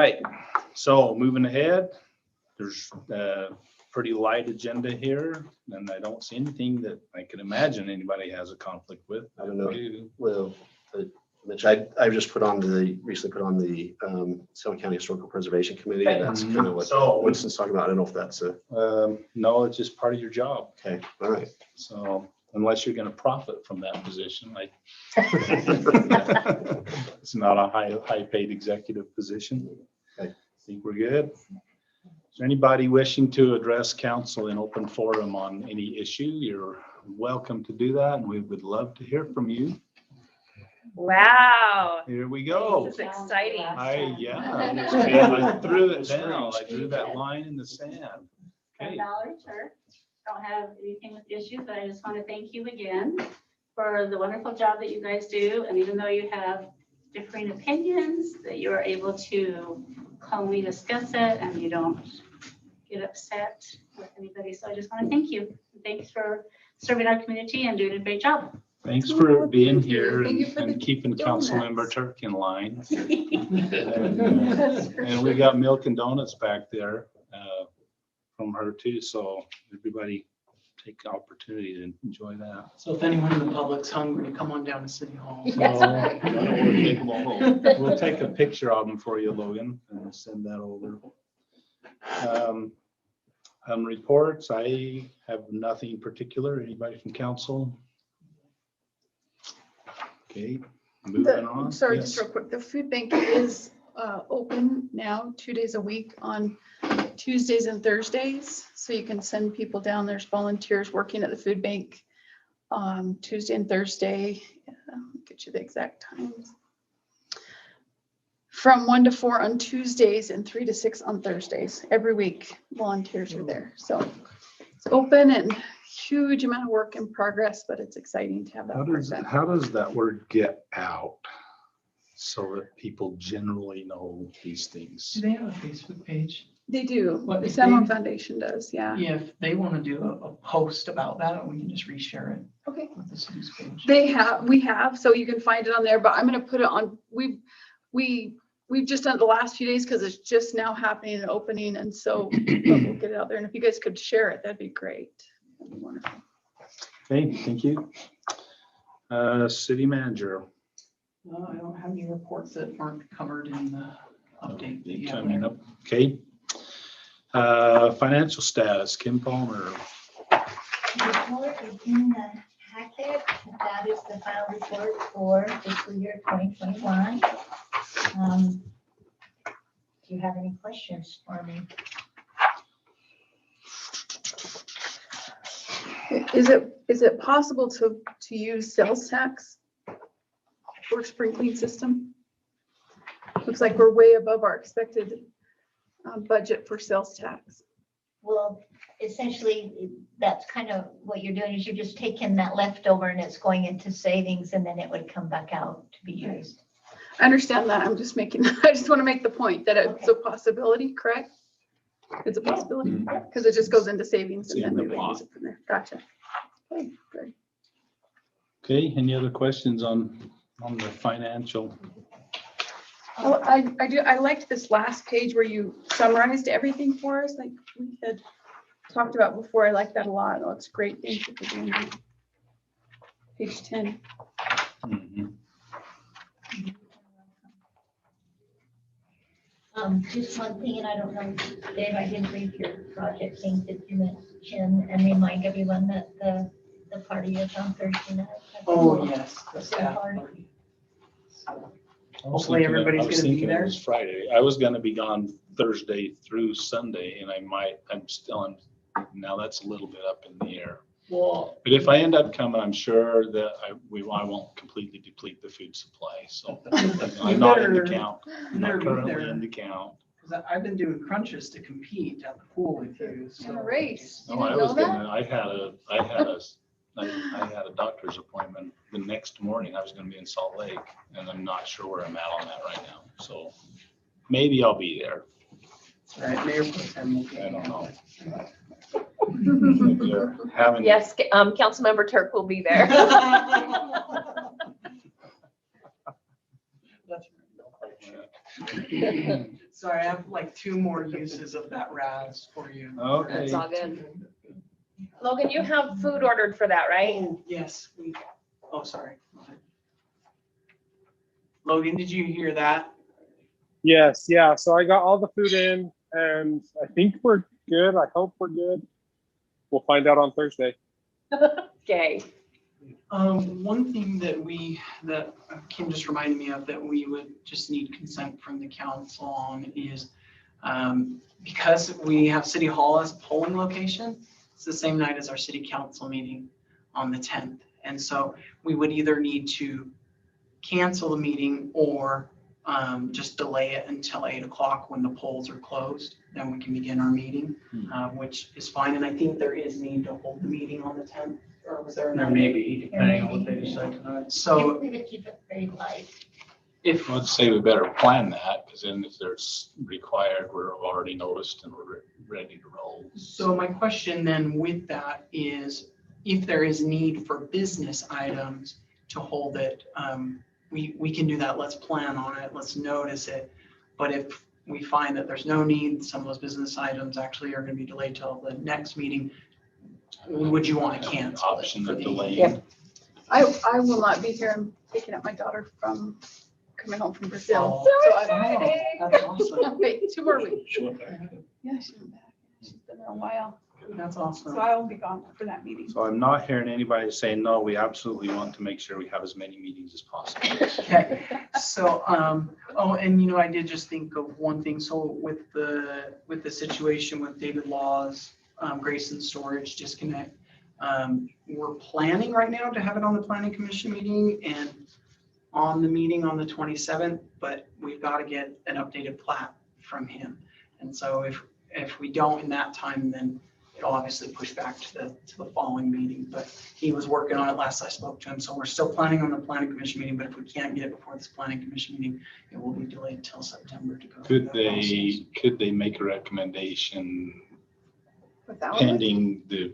right, so moving ahead, there's a pretty light agenda here, and I don't see anything that I can imagine anybody has a conflict with. I don't know. Well, Mitch, I just recently put on the Salem County Historical Preservation Committee, and that's kind of what Winston's talking about. I don't know if that's a. No, it's just part of your job. Okay, all right. So unless you're going to profit from that position, like it's not a high paid executive position. Okay. I think we're good. Is there anybody wishing to address council in open forum on any issue? You're welcome to do that, and we would love to hear from you. Wow. Here we go. This is exciting. I threw it down. I drew that line in the sand. Okay. Sure. Don't have anything with issues, but I just want to thank you again for the wonderful job that you guys do. And even though you have differing opinions, that you are able to calmly discuss it and you don't get upset with anybody. So I just want to thank you. Thanks for serving our community and doing a great job. Thanks for being here Thank you for and the keeping donuts. Councilmember Turk in line. And we got milk and donuts back there from her too. So everybody take the opportunity to enjoy that. So if anyone in the public's hungry, come on down to City Hall. So, we'll take a picture of them for you, Logan, and send that over. Reports, I have nothing particular. Anybody from council? Okay, moving on. Sorry, Yes. just real quick. The food bank is open now 2 days a week on Tuesdays and Thursdays. So you can send people down. There's volunteers working at the food bank Tuesday and Thursday. I'll get you the exact times. From 1 to 4 on Tuesdays and 3 to 6 on Thursdays. Every week, volunteers are there. So it's open and huge amount of work in progress, but it's exciting to have that. How does that word get out so that people generally know these things? Do they have a Facebook page? They do. What, The if Salmon they- Foundation does, yeah. Yeah, if they want to do a post about that, we can just reshare it Okay. with the city's page. We have, so you can find it on there, but I'm gonna put it on, we've just done it the last few days because it's just now happening and opening, and so but we'll get it out there. And if you guys could share it, that'd be great. That'd be wonderful. Okay, thank you. City manager. No, I don't have any reports that aren't covered in the update. that you have Coming there. up, okay. Financial status, Kim Palmer. Report is in the packet. That is the final report for fiscal year 2021. Do you have any questions for me? Is it possible to use sales tax for sprinkling system? Looks like we're way above our expected budget for sales tax. Well, essentially, that's kind of what you're doing is you're just taking that leftover and it's going into savings and then it would come back out to be used. I understand that. I just want to make the point that it's a possibility, correct? It's a possibility because it just goes into savings and It's then in we the would use it from there. Gotcha. Okay, good. Okay, any other questions on the financial? Oh, I liked this last page where you summarized everything for us, like we had talked about before. I like that a lot. It looks great. Thank you for doing that. Page 10. Mhm. Just one thing, and I don't know, Dave, I didn't read your project things that you mentioned and remind everyone that the party is on Thursday night. Oh, yes, the The staff party. party. I was Hopefully thinking everybody's I was gonna be thinking it there. was Friday. I was gonna be gone Thursday through Sunday, and I'm still now that's a little bit up in the air. Well, But if I end up coming, I'm sure that I won't completely deplete the food supply. So I'm not in the count. I'm better not be currently there. in the count. because I've been doing crunches to compete at the pool with you. So. In a race. You No, I didn't was know that? gonna, I had a doctor's appointment the next morning. I was gonna be in Salt Lake, and I'm not sure where I'm at on that right now. So maybe I'll be there. All right, Mayor Pro Tem will be I don't know. there. If you're having- Yes, Councilmember Turk will be there. That's right. Sorry, I have like 2 more uses of that RAS for you. Okay. That's all good. Logan, you have food ordered for that, right? Oh, yes, sorry. Logan, did you hear that? Yes, yeah. So I got all the food in and I think we're good. I hope we're good. We'll find out on Thursday. Okay. One thing that Kim just reminded me of that we would just need consent from the council on is, because we have City Hall as a polling location, it's the same night as our city council meeting on the 10th. And so we would either need to cancel the meeting or just delay it until 8 o'clock when the polls are closed. Then we can begin our meeting, which is fine. And I think there is need to hold the meeting on the 10th, or was there? There may be, depending on what they decide tonight. So We would keep it very light. if, I'd say we better plan that, because then if there's required, we're already noticed and we're ready to roll. so my question then with that is, if there is need for business items to hold it, we can do that. Let's plan on it. Let's notice it. But if we find that there's no need, some of those business items actually are going to be delayed till the next meeting, would you want to cancel it Option for of the? delaying. Yep. I will not be here. I'm picking up my daughter from coming home from Brazil. Oh. So I- That's awesome. Wait, 2 more weeks. Sure. Yeah, she's been back. She's been there a while. That's So awesome. I will be gone for that meeting. So I'm not hearing anybody say, no, we absolutely want to make sure we have as many meetings as possible. Okay, so, oh, and I did just think of one thing. So with the situation with David Law's Grayson Storage disconnect, we're planning right now to have it on the planning commission meeting and on the meeting on the 27th, but we've got to get an updated plat from him. And so if we don't in that time, then it'll obviously push back to the following meeting, but he was working on it last I spoke to him. So we're still planning on the planning commission meeting, but if we can't get it before this planning commission meeting, it will be delayed until September to go through that process. Could they make a recommendation Without it. pending the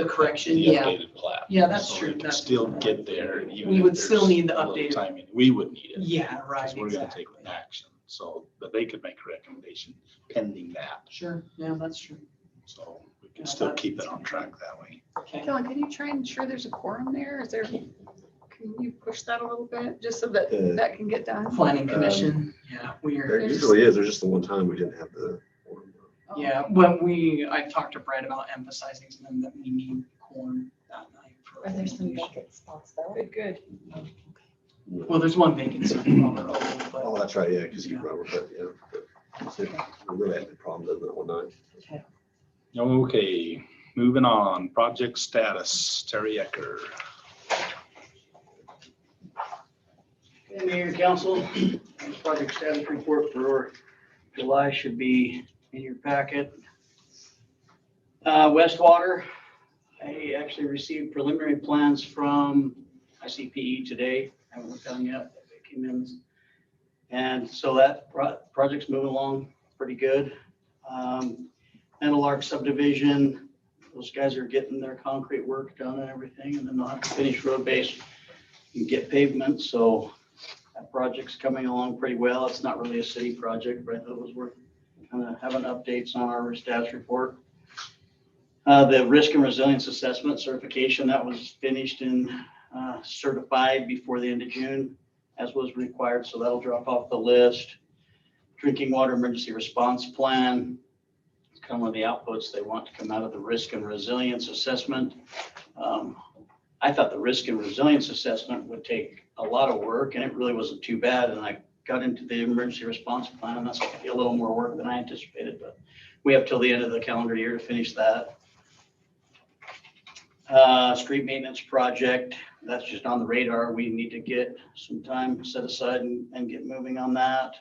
correction, the yeah. updated plat? Yeah, that's So true. it could That's still true. get there. even We if would still there's need the a little updated- timing. We would need it. Yeah, right, Because we're gonna exactly. take action. So, but they could make a recommendation pending that. Sure, yeah, that's true. So we Yeah, can still that- keep it on track that way. Okay. Kellen, can you try and ensure there's a quorum there? Can you push that a little bit, just so that that can get done? Planning commission, yeah, There we're, usually is. There's just the one time we didn't have the. yeah, when I talked to Brett about emphasizing to them that we need quorum that night. for Are there some resolution. vacant spots though? Good, good. Well, there's one vacancy, but Oh, that's right, yeah, because you remember, but yeah. So we really had the problem doing that one night. Okay, moving on. Project status, Terry Ecker. Okay, Mayor, Council, project status report for July should be in your packet. Westwater, I actually received preliminary plans from ICPE today. I haven't looked at them yet. They came in. And so that project's moving along pretty good. Meadowlark subdivision, those guys are getting their concrete work done and everything, and then they'll have to finish road base and get pavement. So that project's coming along pretty well. It's not really a city project, but I thought it was worth kind of having updates on our status report. The risk and resilience assessment certification, that was finished and certified before the end of June, as was required. So that'll drop off the list. Drinking water emergency response plan. It's kind of one of the outputs they want to come out of the risk and resilience assessment. I thought the risk and resilience assessment would take a lot of work, and it really wasn't too bad. And I got into the emergency response plan, and that's gonna be a little more work than I anticipated, but we have till the end of the calendar year to finish that. Street maintenance project, that's just on the radar. We need to get some time set aside and get moving on that.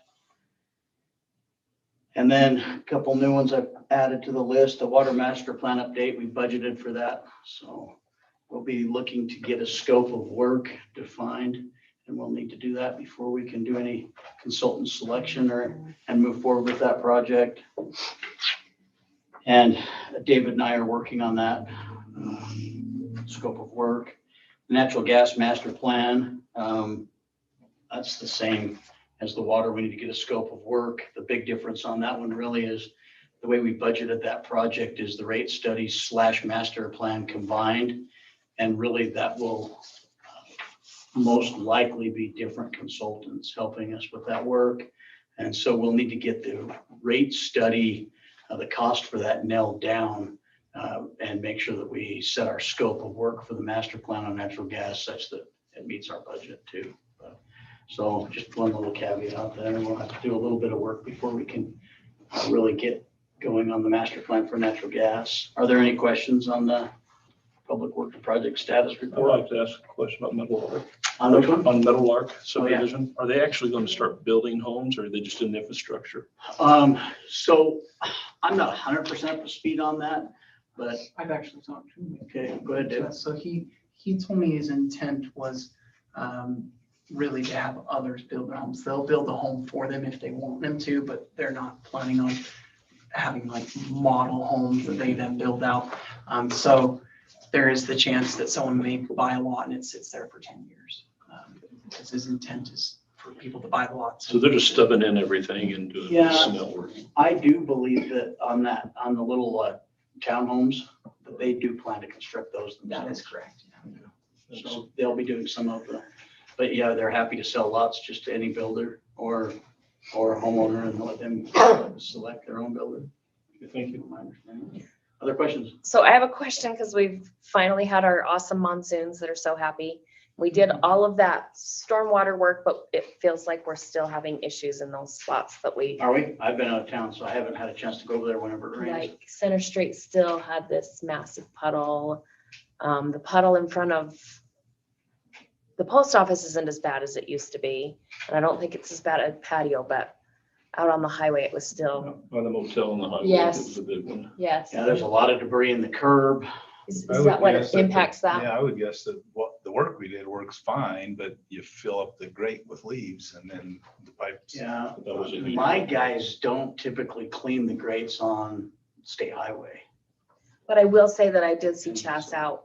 And then a couple new ones I've added to the list, the water master plan update, we budgeted for that. So we'll be looking to get a scope of work defined, and we'll need to do that before we can do any consultant selection and move forward with that project. And David and I are working on that scope of work. Natural gas master plan, that's the same as the water, we need to get a scope of work. The big difference on that one really is the way we budgeted that project is the rate study / master plan combined. And really that will most likely be different consultants helping us with that work. And so we'll need to get the rate study, the cost for that nailed down, and make sure that we set our scope of work for the master plan on natural gas such that it meets our budget too. So just one little caveat there, we'll have to do a little bit of work before we can really get going on the master plan for natural gas. Are there any questions on the public works project status I'd report? like to ask a question about Meadowlark. On which one? On Meadowlark subdivision, are they actually going to start building homes or are they just in the infrastructure? So I'm not 100% up to speed on that, but I've actually talked to him. okay, go ahead, Dave. So he told me his intent was really to have others build their homes. They'll build a home for them if they want them to, but they're not planning on having like model homes that they then build out. So there is the chance that someone may buy a lot and it sits there for 10 years. Because his intent is for people to buy the lots. So they're just stubbing in everything and doing Yeah. cement work. I do believe that on the little townhomes, that they do plan to construct those That themselves. is correct. So they'll be doing some of the, but yeah, they're happy to sell lots just to any builder or a homeowner and let them select their own builder. Thank you. My understanding. Other questions? So I have a question because we've finally had our awesome monsoons that are so happy. We did all of that stormwater work, but it feels like we're still having issues in those spots that we, Are we? I've been out of town, so I haven't had a chance to go over there whenever it rains. like Center Street still had this massive puddle. The puddle in front of the post office isn't as bad as it used to be. And I don't think it's as bad at patio, but out on the highway, it was still, By the motel on the highway, Yes. it was a big one. yes. Yeah, there's a lot of debris in the curb. Is I would that what guess that impacts that? Yeah, I would guess that what the work we did works fine, but you fill up the grate with leaves and then the pipes. Yeah, That was it. my guys don't typically clean the grates on state highway. But I will say that I did see Chas out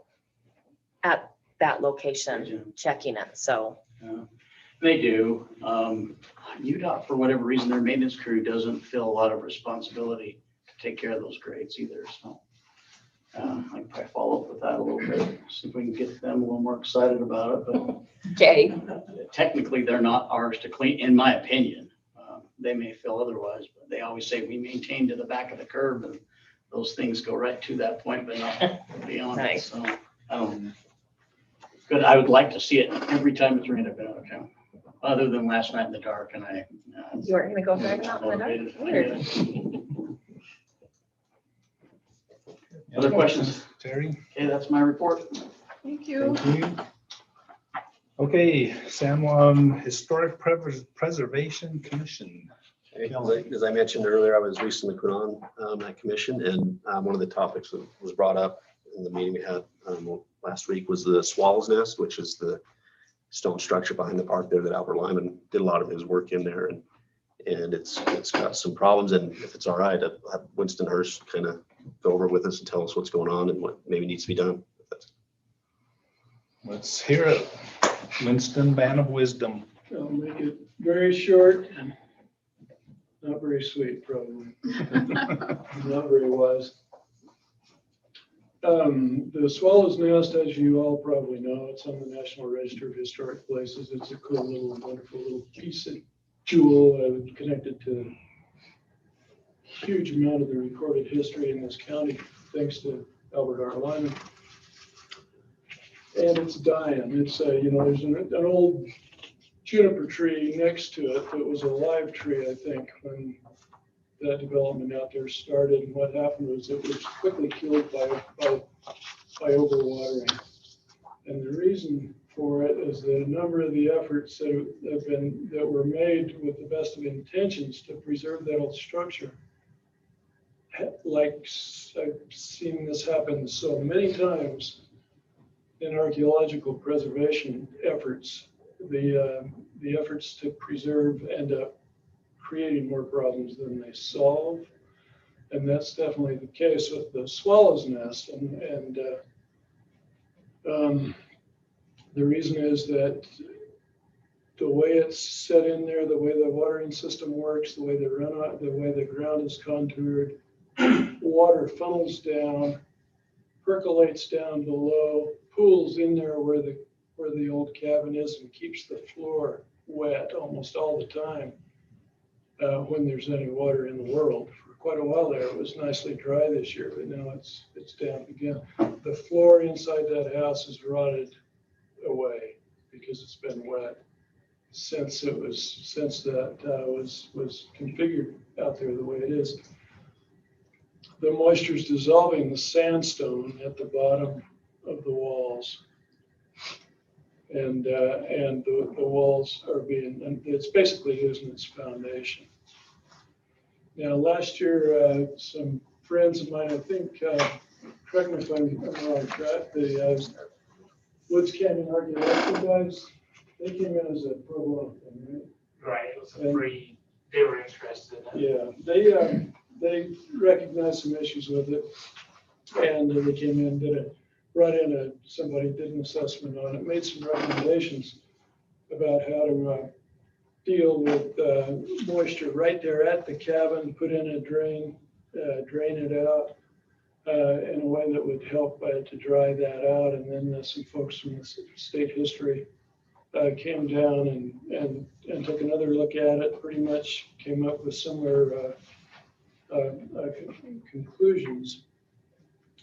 at that location checking it, so. They do. UDOT, for whatever reason, their maintenance crew doesn't feel a lot of responsibility to take care of those grates either, so. I can probably follow up with that a little bit, see if we can get them a little more excited about it, but Okay, technically, they're not ours to clean, in my opinion. They may feel otherwise, but they always say we maintain to the back of the curb and those things go right to that point, but not beyond it, Nice. so I don't. But I would like to see it every time it's raining. I've been out of town, other than last night in the dark and I. you weren't gonna go driving out in the dark? Weird. Other questions? Terry? Okay, that's my report. Thank you. Thank you. Okay, San Juan Historic Preservation Commission. As I mentioned earlier, I was recently put on that commission, and one of the topics that was brought up in the meeting we had last week was the Swallow's Nest, which is the stone structure behind the park there that Albert Lyman did a lot of his work in there, and it's got some problems. And if it's all right, I'll have Winston Hurst kind of go over with us and tell us what's going on and what maybe needs to be done. Let's hear it. Winston, man of wisdom. I'll make it very short and not very sweet, probably. Not very wise. The Swallow's Nest, as you all probably know, it's on the National Register of Historic Places. It's a cool little, wonderful little piece of jewel connected to a huge amount of the recorded history in this county, thanks to Albert R. Lyman. And it's dying. It's, there's an old juniper tree next to it that was a live tree, I think, when that development out there started. And what happened was it was quickly killed by overwatering. And the reason for it is that a number of the efforts that were made with the best of intentions to preserve that old structure, like I've seen this happen so many times in archaeological preservation efforts, the efforts to preserve end up creating more problems than they solve. And that's definitely the case with the Swallow's Nest. And the reason is that the way it's set in there, the way the watering system works, the way the runoff, the way the ground is contoured, water funnels down, percolates down below, pools in there where the old cabin is and keeps the floor wet almost all the time when there's any water in the world. For quite a while there, it was nicely dry this year, but now it's damp again. The floor inside that house is rotted away because it's been wet since that was configured out there the way it is. The moisture is dissolving the sandstone at the bottom of the walls. And the walls are and it's basically losing its foundation. Now, last year, some friends of mine, I think, correct me if I'm wrong, the Woods Canyon Archaeological guys, they came in as a pro bono thing, right? Right, it was a free, they were interested in it. Yeah, they recognized some issues with it, and they came in, somebody did an assessment on it, made some recommendations about how to deal with moisture right there at the cabin, put in a drain it out in a way that would help to dry that out. And then some folks from the state history came down and took another look at it, pretty much came up with similar conclusions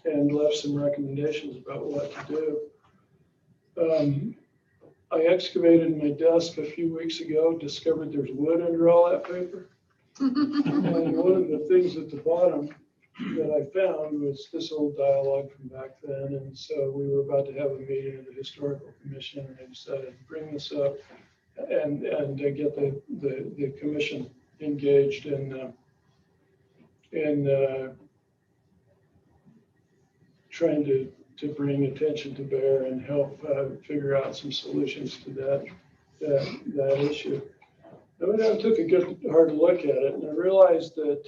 and left some recommendations about what to do. I excavated my desk a few weeks ago, discovered there's wood under all that paper. And one of the things at the bottom that I found was this old dialogue from back then. And so we were about to have a meeting of the Historical Commission, and I decided to bring this up and get the commission engaged in trying to bring attention to bear and help figure out some solutions to that issue. I went out and took a good hard look at it, and I realized that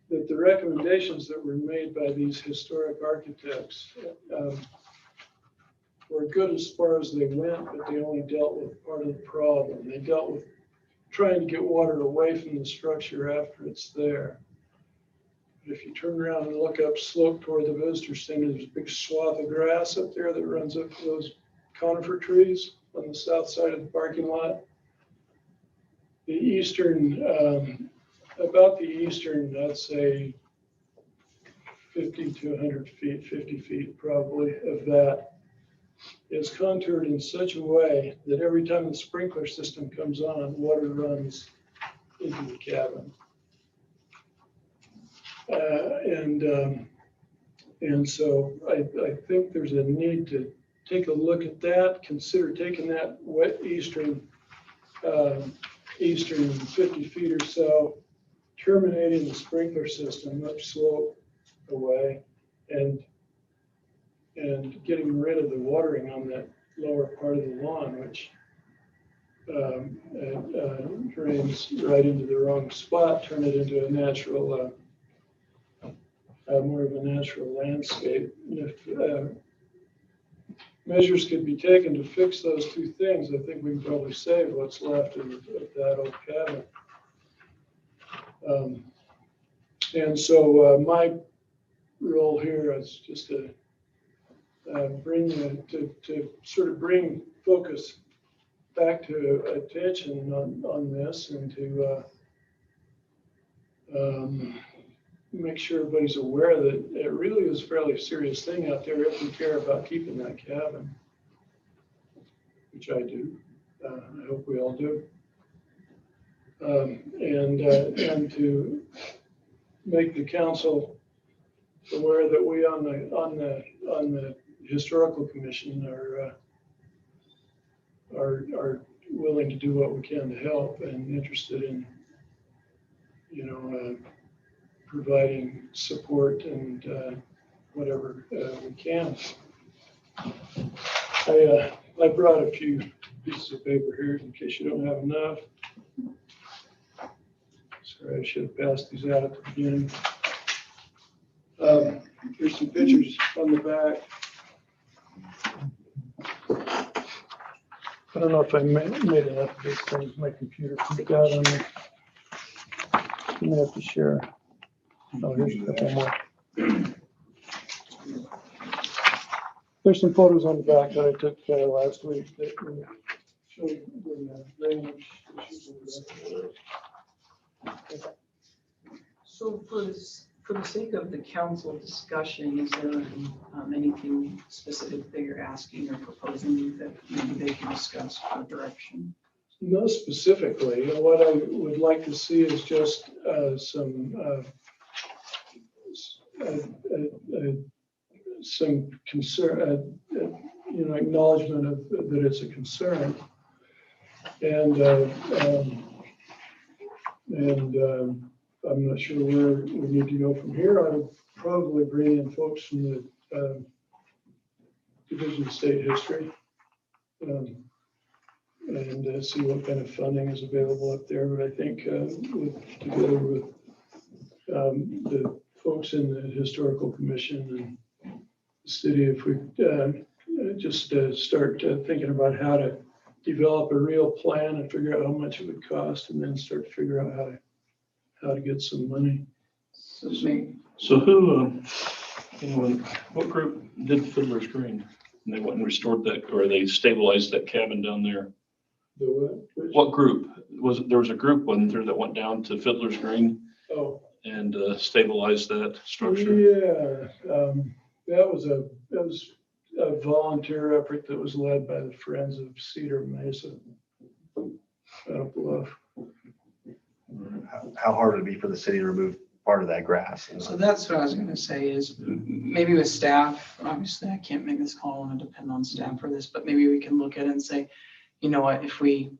the recommendations that were made by these historic architects were good as far as they went, but they only dealt with part of the problem. They dealt with trying to get water away from the structure after it's there. If you turn around and look up slope toward the visitor center, there's a big swath of grass up there that runs up to those conifer trees on the south side of the parking lot. The eastern, about the eastern, I'd say 50 to 100 feet, 50 feet probably of that is contoured in such a way that every time the sprinkler system comes on, water runs into the cabin. And so I think there's a need to take a look at that, consider taking that wet eastern 50 feet or so, terminating the sprinkler system upslope away, and getting rid of the watering on that lower part of the lawn, which drains right into the wrong spot, turn it into a natural more of a natural landscape. And if measures could be taken to fix those two things, I think we can probably save what's left of that old cabin. And so my role here is just to sort of bring focus back to attention on this, and to make sure everybody's aware that it really is a fairly serious thing out there if we care about keeping that cabin, which I do. I hope we all do. And to make the council aware that we on the historical commission are willing to do what we can to help, and interested in, providing support and whatever we can. I brought a few pieces of paper here in case you don't have enough. Sorry, I should have passed these out at the beginning. Here's some pictures on the back. I don't know if I made enough of these things. My computer freaked out on me. I'm gonna have to share. Oh, here's a couple more. There's some photos on the back that I took last week that show the drainage issues. So for the sake of the council discussion, is there anything specific that you're asking or proposing that maybe they can discuss for direction? No, specifically, what I would like to see is just some concern, acknowledgement of that it's a concern. And I'm not sure where we need to go from here. I would probably bring in folks from the Division of State History. And see what kind of funding is available up there. But I think together with the folks in the Historical Commission and the city, if we just start thinking about how to develop a real plan and figure out how much it would cost, and then start to figure out how to get some money. So who, what group did Fiddler's Green? And they went and restored that, or they stabilized that cabin down there? The what? What group? There was a group, wasn't there, that went down to Fiddler's Green Oh, and stabilized that structure? yeah, that was a volunteer effort that was led by the Friends of Cedar Mesa. Bluff. How hard would it be for the city to remove part of that grass? So that's what I was gonna say is maybe with staff, obviously I can't make this call and depend on staff for this, but maybe we can look at it and say, you know what, if we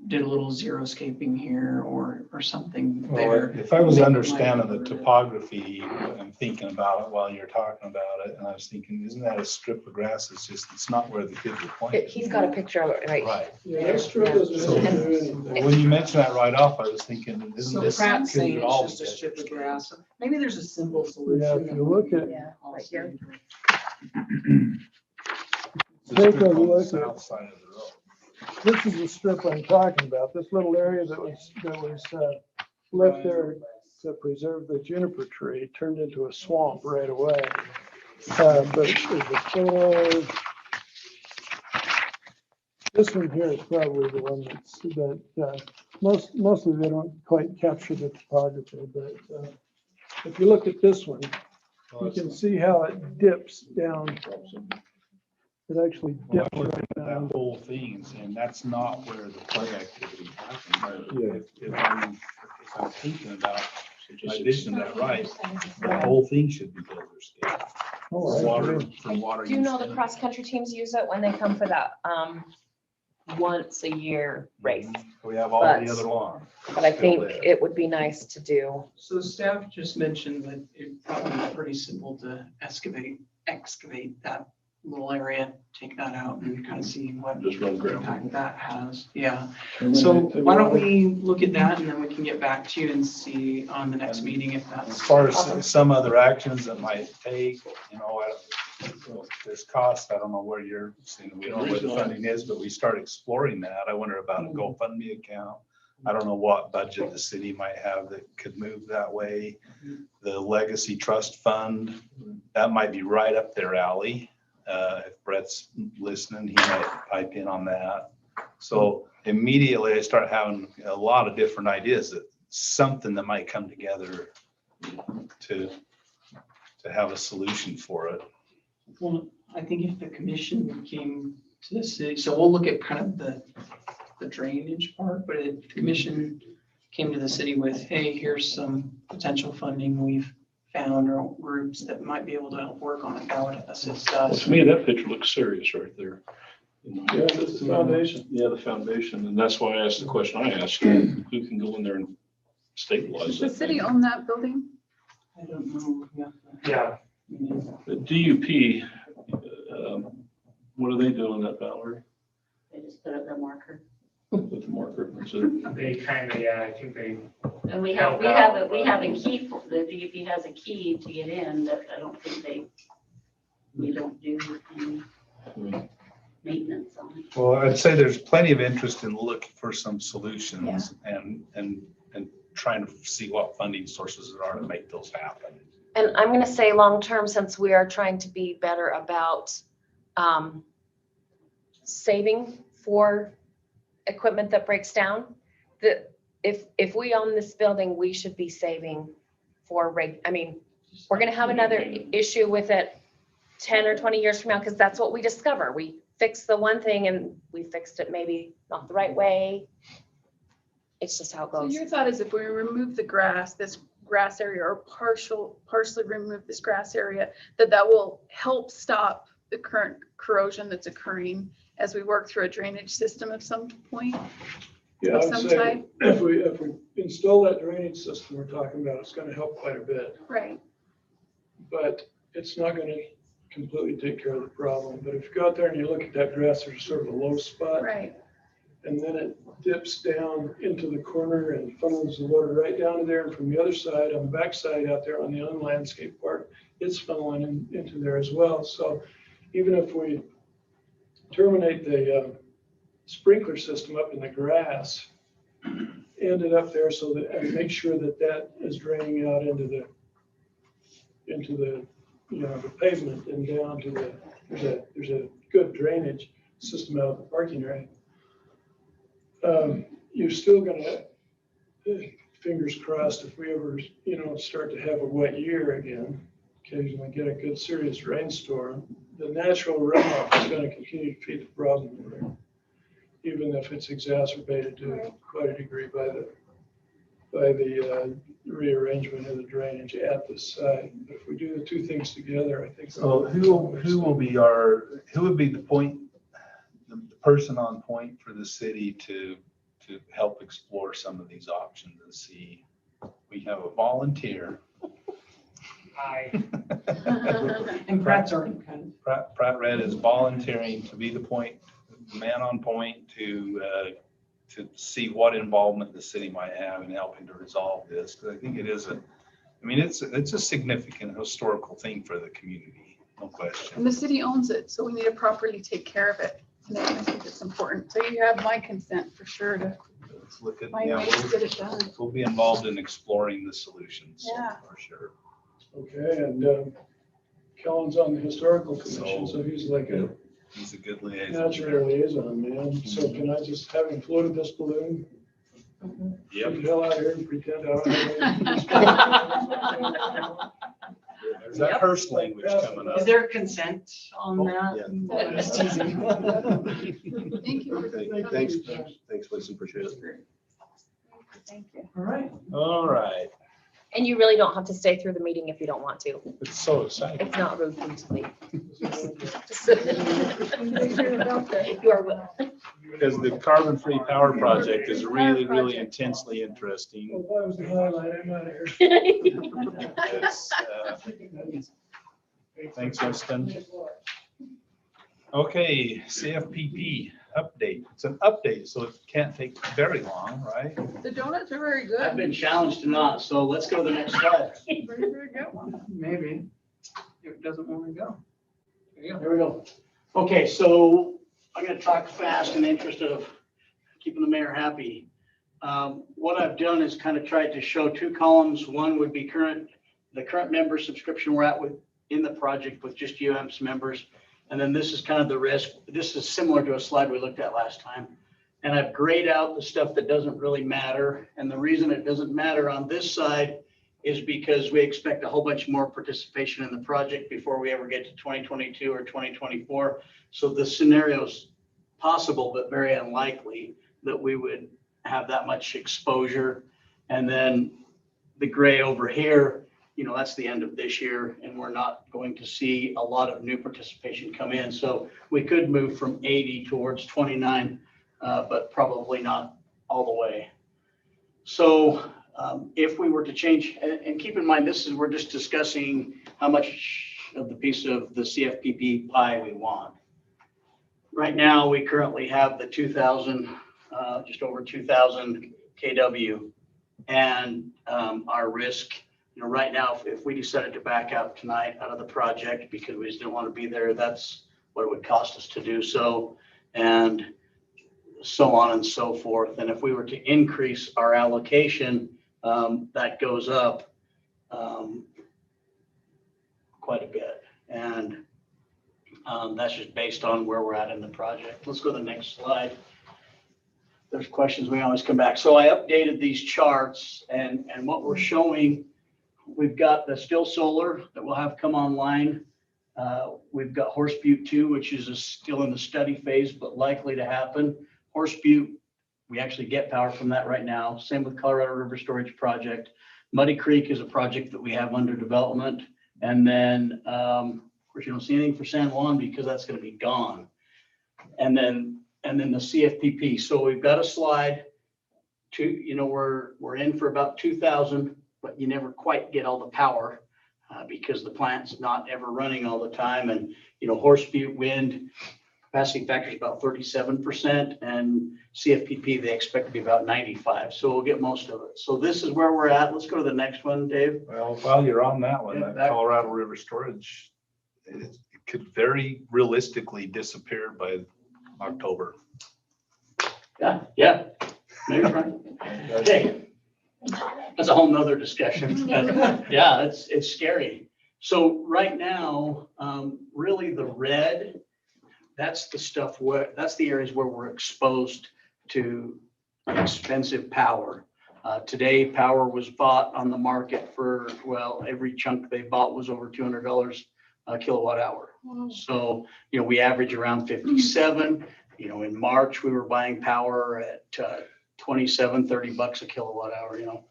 did a little xeriscaping here or something there. If I was maybe it might understanding the be worth it. topography and thinking about it while you're talking about it, and I was thinking, isn't that a strip of grass? It's not where the kids are playing. He's got a picture of it right Right. Yeah, that strip doesn't have to do anything. When you mentioned that right off, I was thinking, isn't So this? Pratt's could saying it it's all just a be strip of dead? grass. Maybe there's a simple solution. Yeah, if you look at, Yeah, right here. take a look at, South side of the road. this is the strip I'm talking about, this little area that was left there to preserve the juniper tree turned into a swamp right away. But the photo, this one here is probably the one that mostly they don't quite capture the topography, but if you look at this one, you can see how it dips down. It actually dips right down. That whole thing, and that's not where the play activity happened. Yeah. If I'm thinking about, I vision that right, the whole thing should be desert state. Oh, I Water, agree. from water. Do you know the use. cross-country teams use it when they come for that, once a year race? We have all But- the other lawn. But I Still think there. it would be nice to do. So staff just mentioned that it'd probably be pretty simple to excavate that little area, take that out and kind of see what Just run gravel. impact that has. Yeah. So why don't we look at that and then we can get back to you and see on the next meeting if As that's. far as some other actions that might take, there's cost, I don't know where you're seeing, we don't know where the funding is, but we start exploring that. I wonder about a GoFundMe account. I don't know what budget the city might have that could move that way. The Legacy Trust Fund, that might be right up their alley. If Brett's listening, he might pipe in on that. So immediately I start having a lot of different ideas that something that might come together to have a solution for it. Well, I think if the commission came to the city, so we'll look at kind of the drainage part, but if the commission came to the city with, hey, here's some potential funding we've found or groups that might be able to help work on it, that would assist us. To me, that picture looks serious right there. You know, Yeah, that's the foundation. Yeah, the foundation, and that's why I asked the question I asked, who can go in there and stabilize Does the it? city own that building? I don't know. Yeah, The DUP, what are they doing that, Valerie, They just put up their marker. with the marker? Is it- they kind of, yeah, I think they, And we have a key, the DEP has a key to get in, that I don't think we don't do. any- maintenance on. Well, I'd say there's plenty of interest in looking for some solutions and trying to see what funding sources there are to make those happen. And I'm gonna say long-term, since we are trying to be better about saving for equipment that breaks down, that if we own this building, we should be saving for we're gonna have another issue with it 10 or 20 years from now, because that's what we discover. We fix the one thing and we fixed it maybe not the right way. It's just how it So goes. your thought is if we remove the grass, this grass area, or partially remove this grass area, that will help stop the current corrosion that's occurring as we work through a drainage system of some point? Yeah, Of I'd some say type? if we install that drainage system we're talking about, it's gonna help quite a bit. Right. But it's not gonna completely take care of the problem. But if you go out there and you look at that grass, there's sort of a low spot. Right. And then it dips down into the corner and funnels the water right down to there. And from the other side, on the back side out there on the unlandscaped part, it's funneling into there as well. So even if we terminate the sprinkler system up in the grass, end it up there so that, and make sure that that is draining out into the the pavement and down to there's a good drainage system out of the parking area. You're still gonna, fingers crossed, if we ever, start to have a wet year again, occasionally get a good serious rainstorm, the natural runoff is gonna continue to feed the problem there, even if it's exacerbated to quite a degree by the rearrangement of the drainage at the site. But if we do the two things together, I think. So who would be the person on point for the city to help explore some of these options and see? We have a volunteer. Hi. And Pratt's already kind Pratt Red is volunteering to be the man on point to see what involvement the city might have in helping to resolve this. Because I think it is it's a significant historical thing for the community, no question. And the city owns it, so we need to properly take care of it. And I think it's important. So you have my consent for sure to Let's look at, find ways to get it done. we'll be involved in exploring the solutions. Yeah. For sure. Okay, and Kellen's on the historical commission, so he's like a He's a good liaison. natural liaison, man. So can I just have him float this balloon? Yep. Get the hell out here and pretend I don't have There's that Hearst language coming of. up. Is there consent on Oh, that? Just teasing. Thank you for Thanks, Lisa, appreciate it. Thank you. All right. All right. And you really don't have to stay through the meeting if you don't want to. It's so exciting. It's not rude for you to leave. You You are welcome. Because the carbon-free power project is really, really intensely interesting. Well, that was the highlight. I'm out of here. It's, Thanks, Winston. Okay, CFPP update. It's an update, so it can't take very long, right? The donuts are very I've good. been challenged to not, so let's go to the next slide. Very, very good one. Maybe. If it doesn't want to go. There you go. Here we go. Okay, so I'm gonna talk fast in the interest of keeping the mayor happy. What I've done is kind of tried to show two columns. One would be the current member subscription we're at in the project with just UAMPS members. And then this is kind of the risk. This is similar to a slide we looked at last time. And I've grayed out the stuff that doesn't really matter. And the reason it doesn't matter on this side is because we expect a whole bunch more participation in the project before we ever get to 2022 or 2024. So the scenario's possible, but very unlikely that we would have that much exposure. And then the gray over here, that's the end of this year, and we're not going to see a lot of new participation come in. So we could move from 80 towards 29, but probably not all the way. So if we were to change, and keep in mind, we're just discussing how much of the piece of the CFPP pie we want. Right now, we currently have the 2,000, just over 2,000 kW, and our risk. Right now, if we decided to back out tonight out of the project because we just didn't want to be there, that's what it would cost us to do so, and so on and so forth. And if we were to increase our allocation, that goes up quite a bit. And that's just based on where we're at in the project. Let's go to the next slide. There's questions, we always come back. So I updated these charts, and what we're showing, we've got the still solar that we'll have come online. We've got Horse Butte 2, which is still in the study phase, but likely to happen. Horse Butte, we actually get power from that right now. Same with Colorado River Storage Project. Muddy Creek is a project that we have under development. And then, of course, you don't see anything for San Juan because that's going to be gone. And then the CFPP. So we've got a slide to, you know, we're in for about 2,000, but you never quite get all the power because the plant's not ever running all the time. And, you know, Horse Butte wind capacity factor is about 37%, and CFPP, they expect to be about 95. So we'll get most of it. So this is where we're at. Let's go to the next one, Dave. Well, while you're on that one, Yeah, that Colorado River Storage, it could very realistically disappear by October. Yeah, maybe right. Okay. That's a whole nother discussion. Yeah, it's scary. So right now, really the red, that's the stuff that's the areas where we're exposed to expensive power. Today, power was bought on the market for, well, every chunk they bought was over $200 a kilowatt hour. So, you know, we average around 57. You know, in March, we were buying power at 27, 30 bucks a kilowatt hour, you know.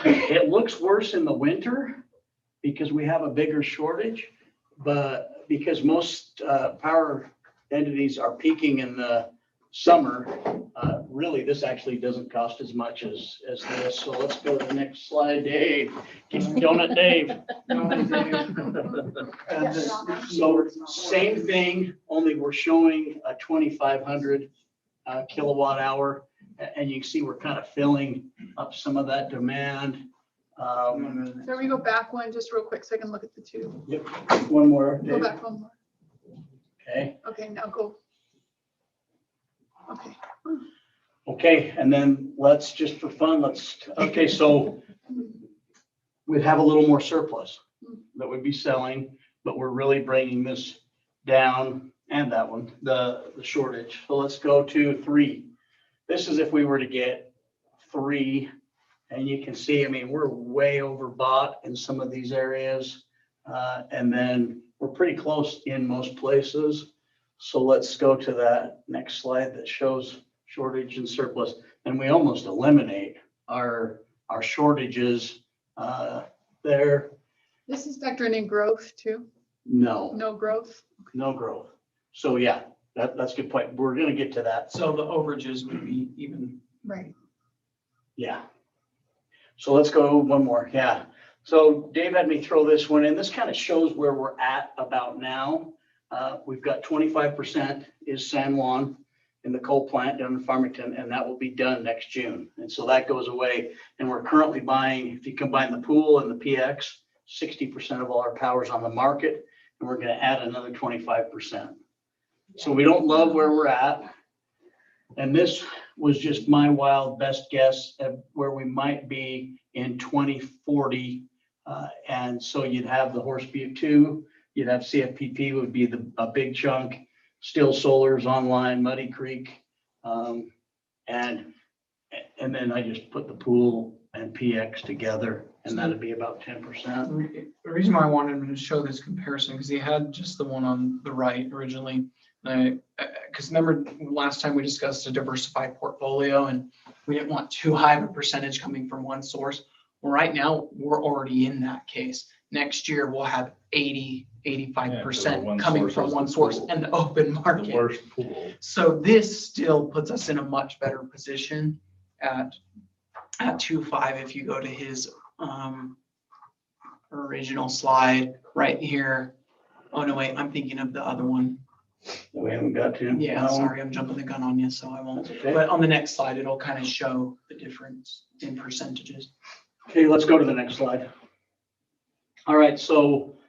It looks worse in the winter because we have a bigger shortage, but because most power entities are peaking in the summer, really this actually doesn't cost as much as this. So let's go to the next slide, Dave. Keep going at Dave. So same thing, only we're showing a 2,500 kilowatt hour. And you can see we're kind of filling up some of that demand. So we go back one just real quick so I can look at the two. Yep, one more. Go Dave. back one more. Okay. Okay, now go. Okay. Okay, and then let's just for fun, okay, so we'd have a little more surplus that we'd be selling, but we're really bringing this down, and that one, the shortage. So let's go to 3. This is if we were to get 3, and you can see, I mean, we're way overbought in some of these areas. And then we're pretty close in most places. So let's go to that next slide that shows shortage and surplus. And we almost eliminate our shortages there. This is factoring in growth too? No, No growth? no growth. So yeah, that's a good point. We're gonna get to that. So the overages would be even. Right. Yeah. So let's go one more. Yeah. So Dave had me throw this one in. This kind of shows where we're at about now. We've got 25% is San Juan in the coal plant down in Farmington, and that will be done next June. And so that goes away. And we're currently buying, if you combine the pool and the PX, 60% of all our power's on the market, and we're going to add another 25%. So we don't love where we're at. And this was just my wild best guess at where we might be in 2040. And so you'd have the Horse Butte 2, you'd have CFPP would be a big chunk, Still Solar's online, Muddy Creek. And then I just put the pool and PX together, and that'd be about 10%. The reason why I wanted him to show this comparison, because he had just the one on the right originally. Because remember last time we discussed a diversified portfolio and we didn't want too high of a percentage coming from one source. Well, right now we're already in that case. Next year we'll have 85% coming from one source and the open market. The worst pool. So this still puts us in a much better position at 2.5 if you go to his original slide right here. Oh no, wait, I'm thinking of the other one. We haven't got to. Yeah, sorry, I'm jumping the gun on you, so I won't. That's okay. But on the next slide, it'll kind of show the difference in percentages. Okay, let's go to the next slide. All right, so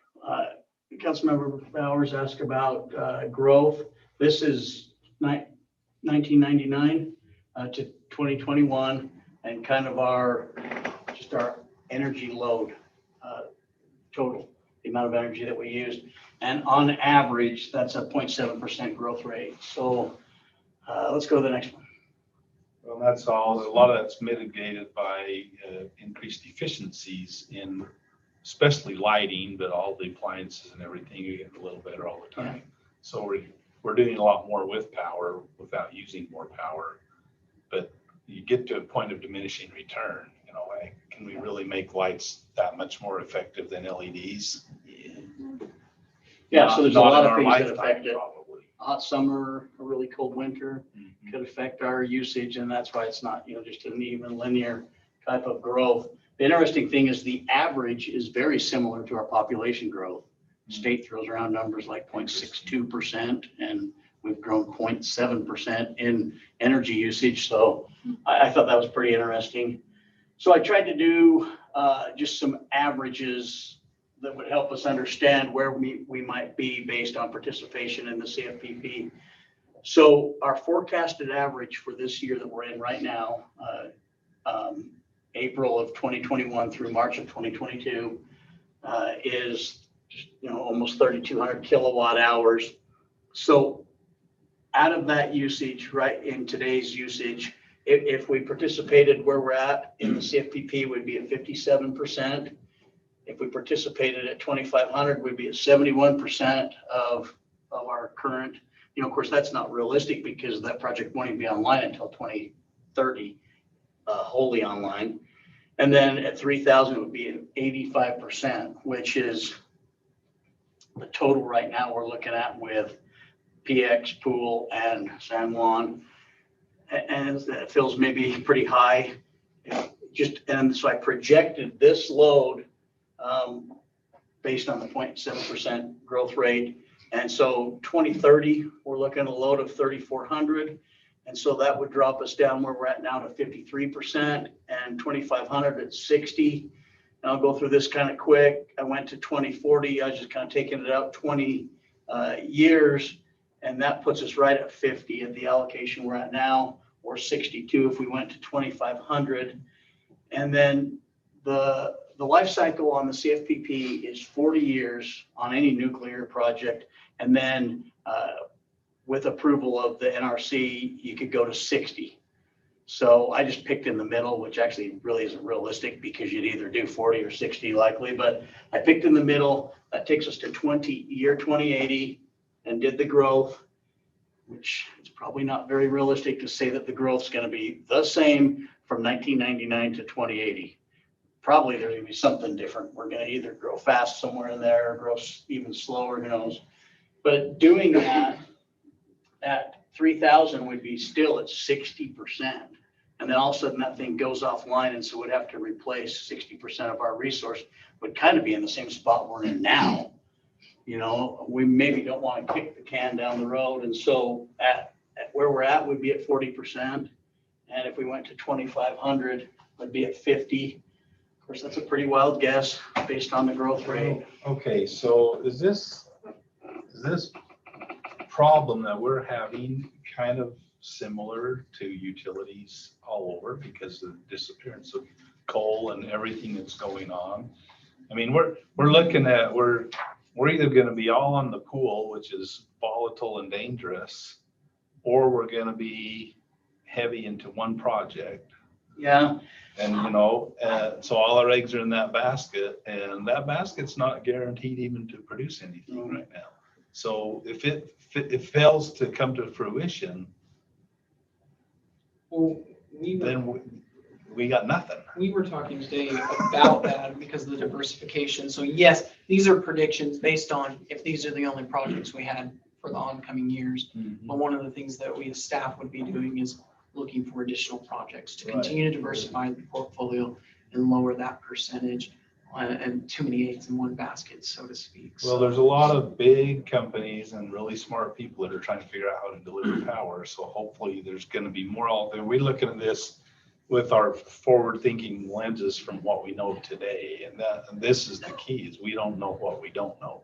Councilmember Bowers asked about growth. This is 1999 to 2021, and kind of our energy load total, the amount of energy that we used. And on average, that's a 0.7% growth rate. So let's go to the next one. Well, that's all. A lot of that's mitigated by increased efficiencies in especially lighting, but all the appliances and everything, you get a little better all the time. So we're doing a lot more with power without using more power. But you get to a point of diminishing return, you know, like, can we really make lights that much more effective than LEDs? Yeah, so there's a Not lot in of our things that lifetime, affect it. probably. Hot summer, a really cold winter Mhm. could affect our usage, and that's why it's not, just an even linear type of growth. The interesting thing is the average is very similar to our population growth. State throws around numbers like 0.62%, and we've grown 0.7% in energy usage. So I thought that was pretty interesting. So I tried to do just some averages that would help us understand where we might be based on participation in the CFPP. So our forecasted average for this year that we're in right now, April of 2021 through March of 2022, is just, almost 3,200 kilowatt hours. So out of that usage, right, in today's usage, if we participated where we're at in the CFPP, we'd be at 57%. If we participated at 2,500, we'd be at 71% of our current. Of course, that's not realistic because that project won't even be online until 2030, wholly online. And then at 3,000, it would be at 85%, which is the total right now we're looking at with PX, Pool, and San Juan. And that feels maybe pretty high. And so I projected this load based on the 0.7% growth rate. And so 2030, we're looking at a load of 3,400. And so that would drop us down where we're at now to 53%, and 2,500 at 60. And I'll go through this kind of quick. I went to 2040. I was just kind of taking it out 20 years. And that puts us right at 50 at the allocation we're at now, or 62 if we went to 2,500. And then the life cycle on the CFPP is 40 years on any nuclear project. And then with approval of the NRC, you could go to 60. So I just picked in the middle, which actually really isn't realistic because you'd either do 40 or 60 likely, but I picked in the middle. That takes us to year 2080 and did the growth, which is probably not very realistic to say that the growth is going to be the same from 1999 to 2080. Probably there's going to be something different. We're going to either grow fast somewhere in there or grow even slower, who knows. But doing that at 3,000 would be still at 60%. And then all of a sudden that thing goes offline, and so we'd have to replace 60% of our resource. Would kind of be in the same spot we're in now. We maybe don't want to kick the can down the road. And so at where we're at, we'd be at 40%. And if we went to 2,500, we'd be at 50. Of course, that's a pretty wild guess based on the growth rate. Okay, so is this problem that we're having kind of similar to utilities all over because of the disappearance of coal and everything that's going on? I mean, we're looking at, we're either going to be all on the pool, which is volatile and dangerous, or we're going to be heavy into one project. Yeah. And, so all our eggs are in that basket, and that basket's not guaranteed even to produce anything right now. So if it fails to come to fruition, Well, then we got nothing. we were talking today about that because of the diversification. So yes, these are predictions based on if these are the only projects we had for the oncoming years. But one of the things that we as staff would be doing is looking for additional projects to continue to diversify the portfolio and lower that percentage and too many eggs in one basket, so to speak. Well, there's a lot of big companies and really smart people that are trying to figure out how to deliver power. So hopefully there's going to be more out there. We're looking at this with our forward-thinking lenses from what we know today. And this is the key, is we don't know what we don't know.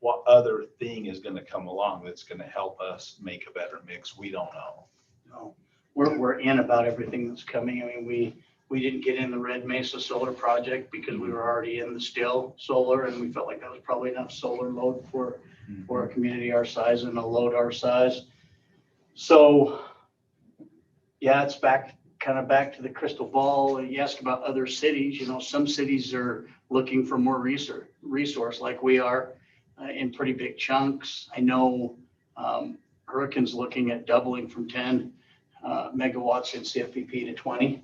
What other thing is gonna come along that's gonna help us make a better mix? We don't know. No, we're in about everything that's coming. I mean, we didn't get in the Red Mesa solar project because we were already in the Still solar, and we felt like that was probably enough solar load for a community our size and a load our size. So, yeah, it's kind of back to the crystal ball. You ask about other cities, you know, some cities are looking for more resource like we are in pretty big chunks. I know Hurricane's looking at doubling from 10 megawatts in CFPP to 20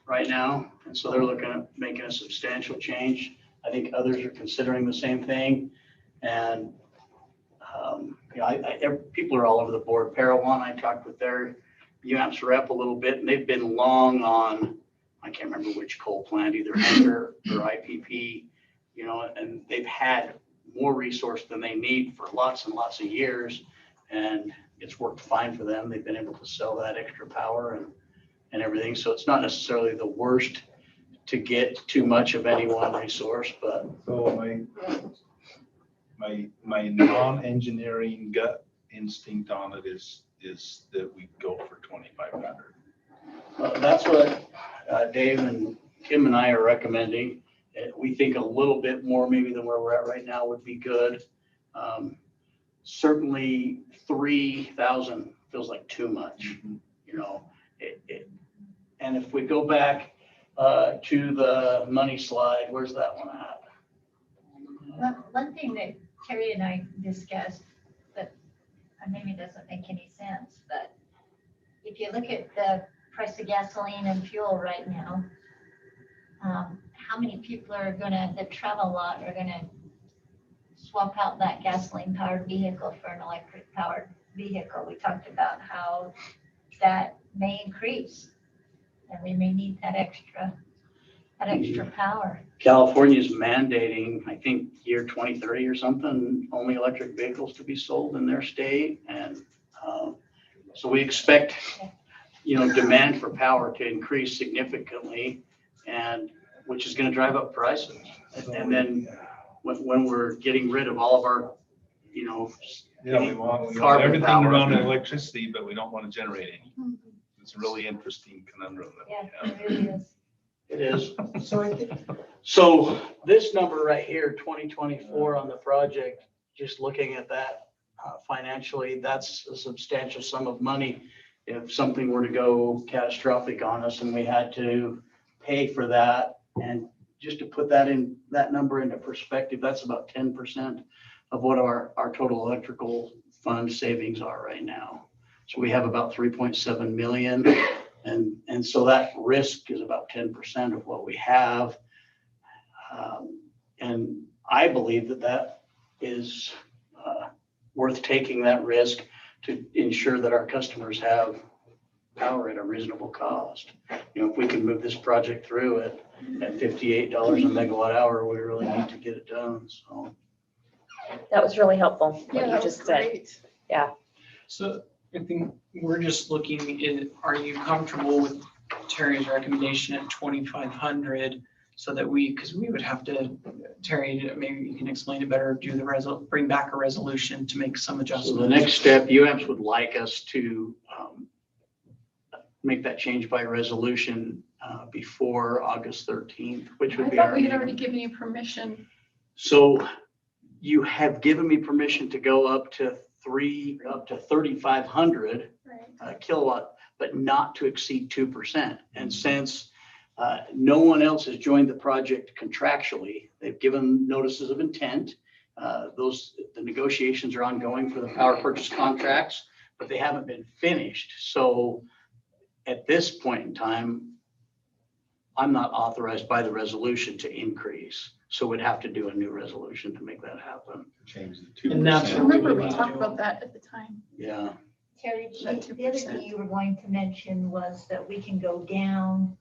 right now. And so they're looking at making a substantial change. I think others are considering the same thing. And people are all over the board. Parowan, I talked with their UAMPS rep a little bit, and they've been long on, I can't remember which coal plant, either Hunter or IPP, you know, and they've had more resource than they need for lots and lots of years. And it's worked fine for them. They've been able to sell that extra power and everything. So it's not necessarily the worst to get too much of any one resource, but. So my non-engineering gut instinct on it is that we go for 2,500. That's what Dave and Kim and I are recommending. We think a little bit more maybe than where we're at right now would be good. Certainly 3,000 feels like too much, you know. And if we go back to the money slide, where's that one at? One thing that Terry and I discussed that maybe doesn't make any sense, but if you look at the price of gasoline and fuel right now, how many people are that travel a lot are gonna swap out that gasoline powered vehicle for an electric powered vehicle? We talked about how that may increase and we may need that extra power. California's mandating, I think, year 2030 or something, only electric vehicles to be sold in their state. And so we expect, you know, demand for power to increase significantly, and which is going to drive up prices. And then when we're getting rid of all of our, you know, Yeah, we want carbon everything power. around electricity, but we don't want to generate any. It's a really interesting conundrum that we have. It really is. It is. So I think, So this number right here, 2024 on the project, just looking at that financially, that's a substantial sum of money. If something were to go catastrophic on us and we had to pay for that, and just to put that number into perspective, that's about 10% of what our total electrical fund savings are right now. So we have about 3.7 million. And so that risk is about 10% of what we have. And I believe that is worth taking that risk to ensure that our customers have power at a reasonable cost. You know, if we can move this project through at $58 a megawatt hour, we really need to get it done. So That was really helpful, what Yeah, you that was just said. great. so I think we're just looking, are you comfortable with Terry's recommendation at 2,500? So that because we would have to, Terry, maybe you can explain it better, bring back a resolution to make some So adjustments. the next step, UAMPS would like us to make that change by resolution before August 13th, which would I be thought our we had meeting. already given you permission. So you have given me permission to go up to 3,500 kilowatt, but not to exceed 2%. And since no one else has joined the project contractually, they've given notices of intent. The negotiations are ongoing for the power purchase contracts, but they haven't been finished. So at this point in time, I'm not authorized by the resolution to increase. So we'd have to do a new resolution to make that happen. Change the 2%. And that's I what remember we would talked do. about that at the time. Yeah. Terry, That the other 2%. thing you were going to mention was that we can go down.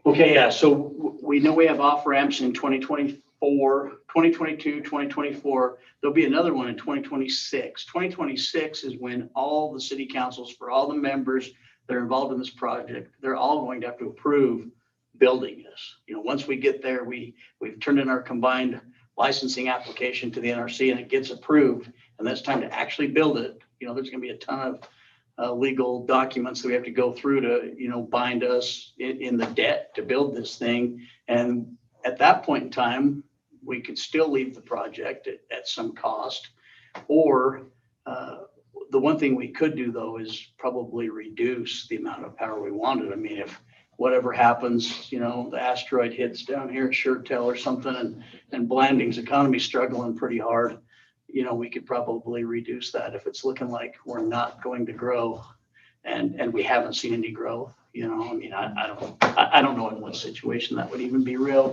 Okay, yeah, so we know we have off ramps in 2024, 2022, 2024. There'll be another one in 2026. 2026 is when all the city councils for all the members that are involved in this project, they're all going to have to approve building this. Once we get there, we've turned in our combined licensing application to the NRC and it gets approved, and that's time to actually build it. There's gonna be a ton of legal documents that we have to go through to, bind us in the debt to build this thing. And at that point in time, we could still leave the project at some cost. Or the one thing we could do though is probably reduce the amount of power we wanted. I mean, if whatever happens, the asteroid hits down here at Shertel or something and Blanding's economy struggling pretty hard, we could probably reduce that if it's looking like we're not going to grow and we haven't seen any growth. I mean, I don't know in what situation that would even be real,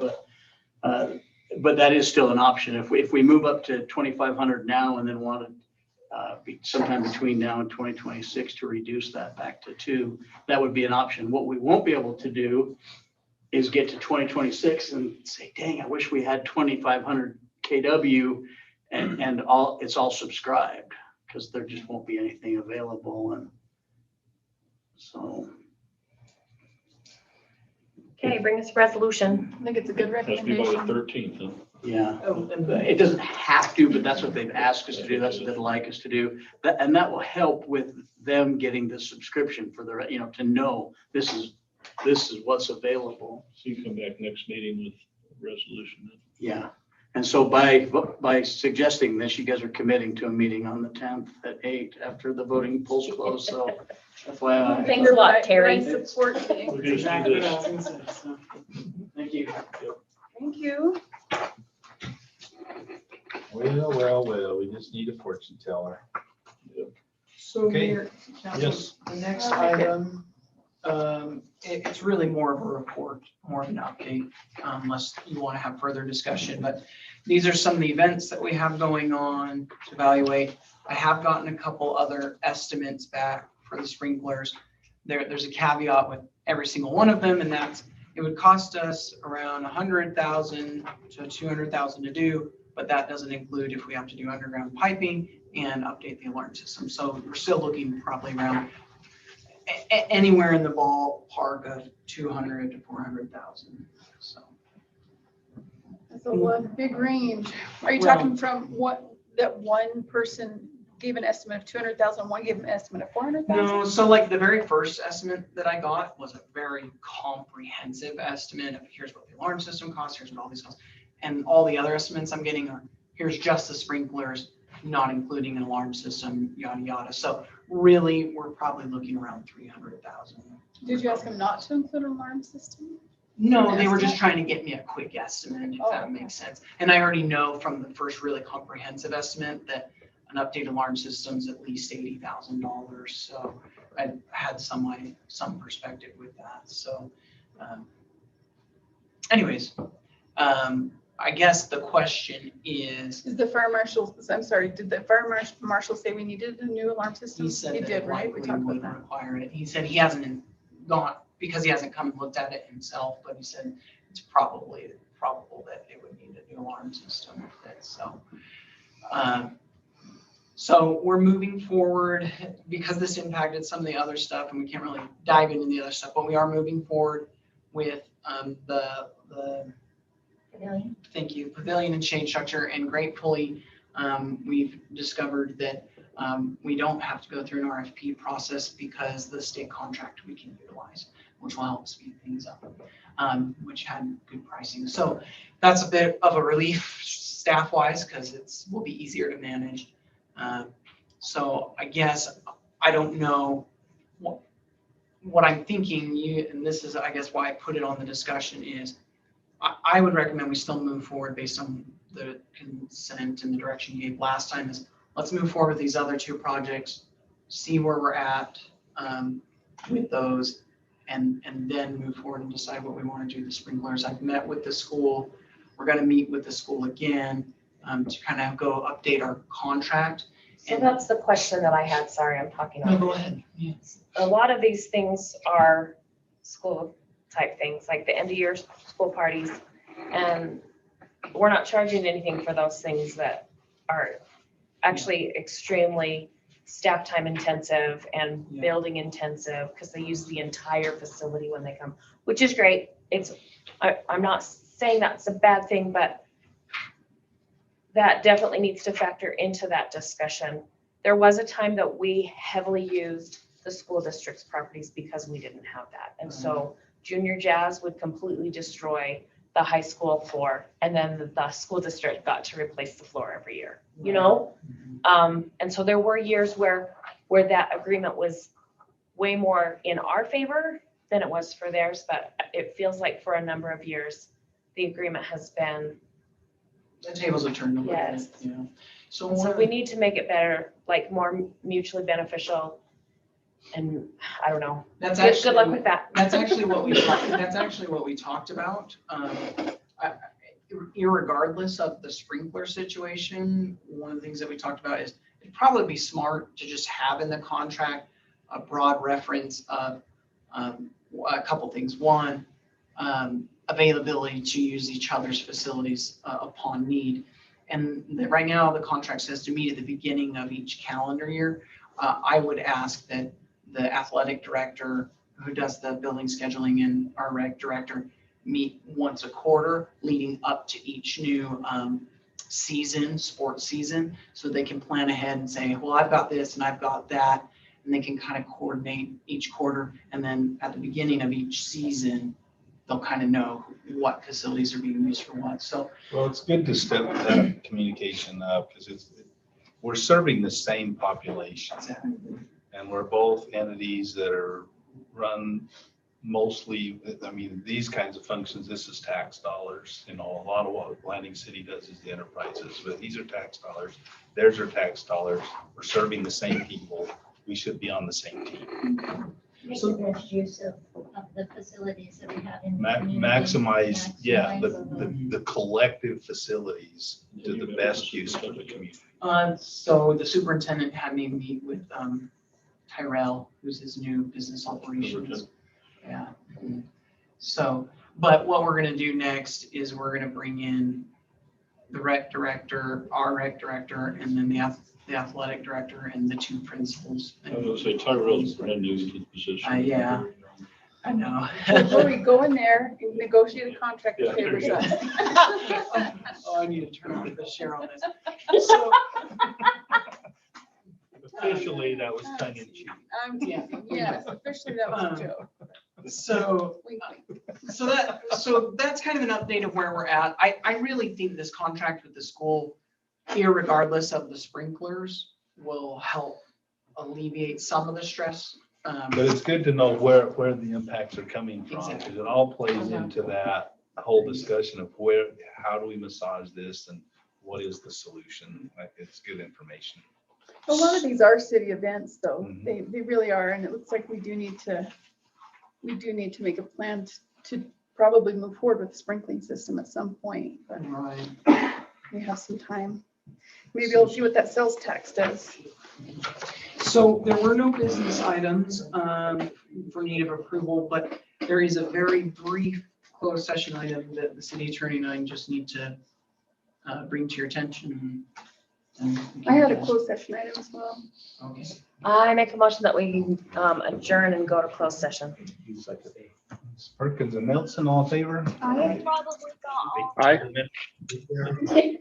but that is still an option. If we move up to 2,500 now and then want to be sometime between now and 2026 to reduce that back to 2, that would be an option. What we won't be able to do is get to 2026 and say, dang, I wish we had 2,500 kW and it's all subscribed, because there just won't be anything available. And so. Okay, bring us a resolution. I think it's a good Has to be by the recommendation. 13th, huh? Yeah, it doesn't have to, but that's what they've asked us to do. That's what they'd like us to do. And that will help with them getting the subscription for the, to know this is what's available. So you come back next meeting with a resolution. Yeah. And so by suggesting this, you guys are committing to a meeting on the 10th at 8 after the voting polls close. So FYI. Thanks a lot, Terry. I support you. We're gonna Exactly do what I was this. gonna say, so. Thank you. Thank you. Well, we just need a fortune teller. So Okay. Mayor, Yes. the next I like it. item, it's really more of a report, more of an update, unless you want to have further discussion, but these are some of the events that we have going on to evaluate. I have gotten a couple other estimates back for the sprinklers. There's a caveat with every single one of them, and that's it would cost us around $100,000 to $200,000 to do, but that doesn't include if we have to do underground piping and update the alarm system. So we're still looking probably around anywhere in the ballpark of 200 to 400,000. So That's a lot, big range. Are you Well- talking from that one person gave an estimate of 200,000, one gave an estimate of 400,000? no, so like the very first estimate that I got was a very comprehensive estimate of here's what the alarm system costs, here's what all these costs. And all the other estimates I'm getting are here's just the sprinklers, not including an alarm system, yada, yada. So really, we're probably looking around 300,000. Did you ask him not to include an alarm system? No, they were just trying to get me a quick estimate, if Oh, that okay. makes sense. And I already know from the first really comprehensive estimate that an updated alarm system's at least $80,000. So I had some perspective with that. So anyways, I guess the question is, Is the fire marshal, I'm sorry, did the fire marshal say we needed a new alarm system? he said He that did, it right? We likely talked about would that. require it. He said he hasn't gone, because he hasn't come and looked at it himself, but he said it's probably probable that it would need a new alarm system with it. So we're moving forward because this impacted some of the other stuff and we can't really dive into the other stuff, but we are moving forward with the Pavilion. thank you, pavilion and shade structure, and gratefully, we've discovered that we don't have to go through an RFP process because the state contract we can utilize, which will help speed things up, which had good pricing. So that's a bit of a relief staff-wise because will be easier to manage. So I guess I don't know what I'm thinking. And this is, I guess, why I put it on the discussion is. I would recommend we still move forward based on the consent and the direction you gave last time is let's move forward with these other 2 projects, see where we're at with those, and then move forward and decide what we want to do with the sprinklers. I've met with the school. We're going to meet with the school again to kind of go update our contract. So that's the question that I had. Sorry, I'm talking. No, over go you. ahead. Yes. A lot of these things are school type things, like the end of year school parties. And we're not charging anything for those things that are actually extremely staff time intensive and Yeah. building intensive, because they use the entire facility when they come, which is great. I'm not saying that's a bad thing, but that definitely needs to factor into that discussion. There was a time that we heavily used the school district's properties because we didn't have that. And so junior jazz would completely destroy the high school floor, and then the school district got to replace the floor every year, you know? And so there were years where that agreement was way more in our favor than it was for theirs, but it feels like for a number of years, the agreement has been, The tables have turned a little bit, Yes. yeah. So so we need to make it better, like more mutually beneficial. And I don't know, that's good luck actually, with that. that's actually what we talked about. Irregardless of the sprinkler situation, one of the things that we talked about is it'd probably be smart to just have in the contract a broad reference of a couple things. One, availability to use each other's facilities upon need. And right now, the contract says to meet at the beginning of each calendar year. I would ask that the athletic director who does the building scheduling and our rec director meet once a quarter leading up to each new sports season, so they can plan ahead and say, well, I've got this and I've got that, and they can kind of coordinate each quarter. And then at the beginning of each season, they'll kind of know what facilities are being used for what. So Well, it's good to step that communication up because we're serving the same population. And we're both entities that are run mostly, I mean, these kinds of functions, this is tax dollars. You know, a lot of what Landing City does is the enterprises, but these are tax dollars. Theirs are tax dollars. We're serving the same people. We should be on the same team. Make the best use of the facilities that we have in the community. Maximize, yeah, Maximize the collective facilities to the best use for the community. So the superintendent had me meet with Tyrell, who's his new business operations. Yeah. So, but what we're gonna do next is we're gonna bring in the rec director, our rec director, and then the athletic director and the two principals. I was gonna say Tyrell's brand new to the position. Yeah. I know. Before we go in there, and negotiate a contract Yeah, with there you Taylor's. go. Oh, I need to turn on the share on this. So, Officially, that was tongue in cheek. yeah. Yes, officially that was a joke. So, Wink, wink. so that's kind of an update of where we're at. I really think this contract with the school, irregardless of the sprinklers, will help alleviate some of the stress. But it's good to know where the impacts are coming from, Exactly. because it all plays into that whole discussion of how do we massage this and what is the solution? Like, it's good information. A lot of these are city events, though. Mhm. They really are, and it looks like we do need to make a plan to probably move forward with the sprinkling system at some point, but Right. we have some time. Maybe we'll see what that sales tax does. So there were no business items for need of approval, but there is a very brief closed session item that the city attorney and I just need to bring to your attention. And we I can had a address. closed session item as well. Okay. I make a motion that we adjourn and go to closed session. Perkins and Nelson, all in favor? I Probably not. Aye.